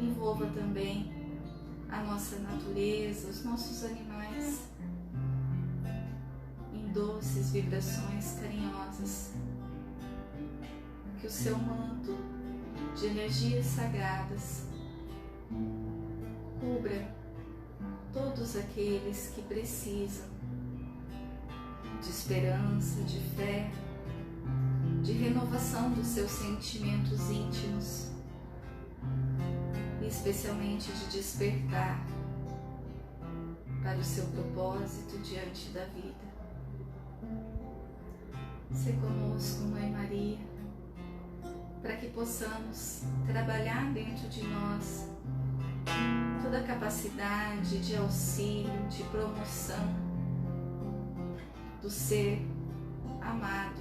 envolva também a nossa natureza, os nossos animais, em doces vibrações carinhosas, que o seu manto de energias sagradas cubra todos aqueles que precisam de esperança, de fé, de renovação dos seus sentimentos íntimos e especialmente de despertar para o seu propósito diante da vida. Se conosco, Mãe Maria, para que possamos trabalhar dentro de nós toda a capacidade de auxílio, de promoção do ser amado,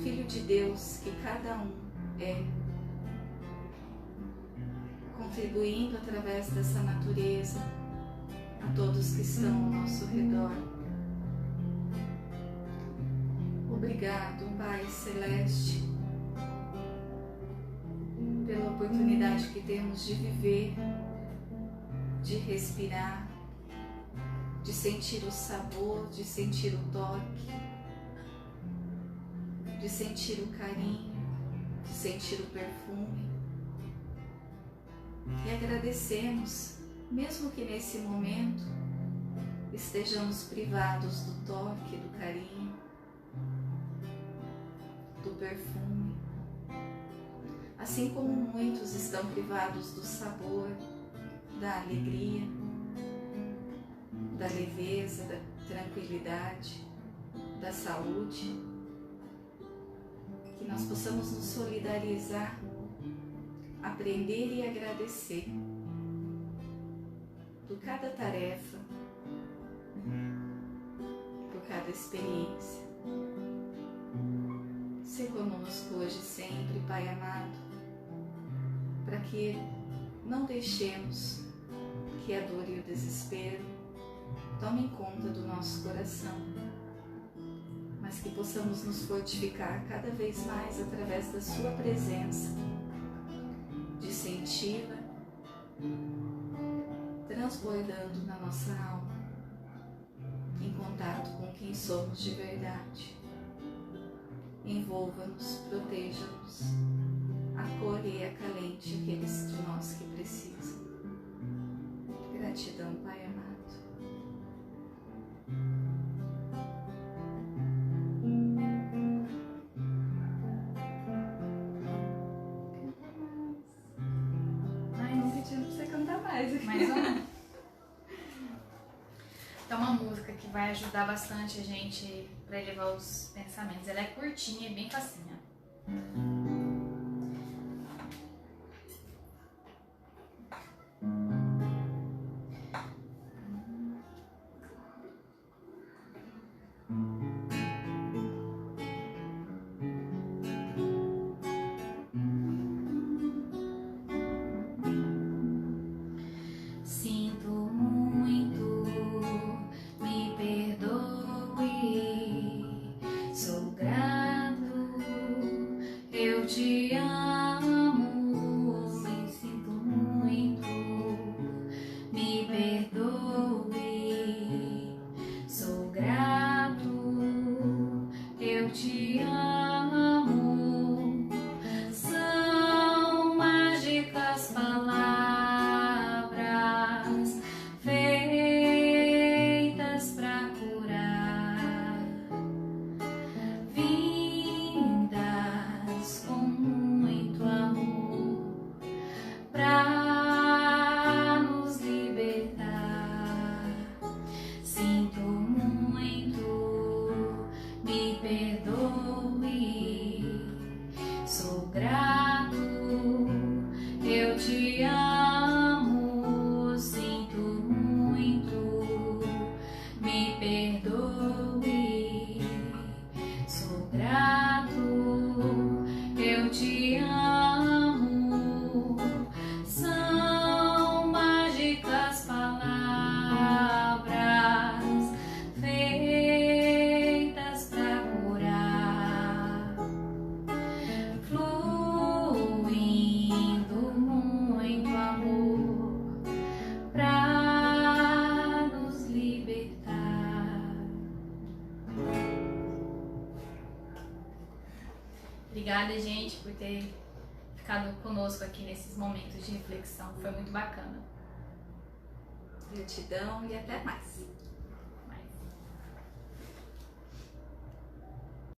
Filho de Deus que cada um é, contribuindo através dessa natureza a todos que estão ao nosso redor. Obrigado, Pai Celeste, pela oportunidade que temos de viver, de respirar, de sentir o sabor, de sentir o toque, de sentir o carinho, de sentir o perfume. E agradecemos, mesmo que nesse momento estejamos privados do toque, do carinho, do perfume, assim como muitos estão privados do sabor, da alegria, da leveza, da tranquilidade, da saúde, que nós possamos nos solidarizar, aprender e agradecer por cada tarefa, por cada experiência. Se conosco hoje sempre, Pai amado, para que não deixemos que a dor e o desespero tomem conta do nosso coração, mas que possamos nos fortificar cada vez mais através da Sua presença, de senti-la transbordando na nossa alma, em contato com quem somos de verdade. Envolva-nos, proteja-nos, acolha e acalente aqueles de nós que precisam. Gratidão, Pai amado. Ai, não pedindo pra você cantar mais. Mais uma? Então, uma música que vai ajudar bastante a gente para elevar os pensamentos. Ela é curtinha e bem facinha. Sinto muito, me perdoe, sou grato, libertar. Sinto muito, me perdoe, sou grato, eu te amo. Sinto muito, me perdoe, sou grato, eu te amo. São mágicas palavras feitas pra curar, fluindo muito amor pra nos libertar. Obrigada, gente, por ter ficado conosco aqui nesses momentos de reflexão. Foi muito bacana. Gratidão e até mais.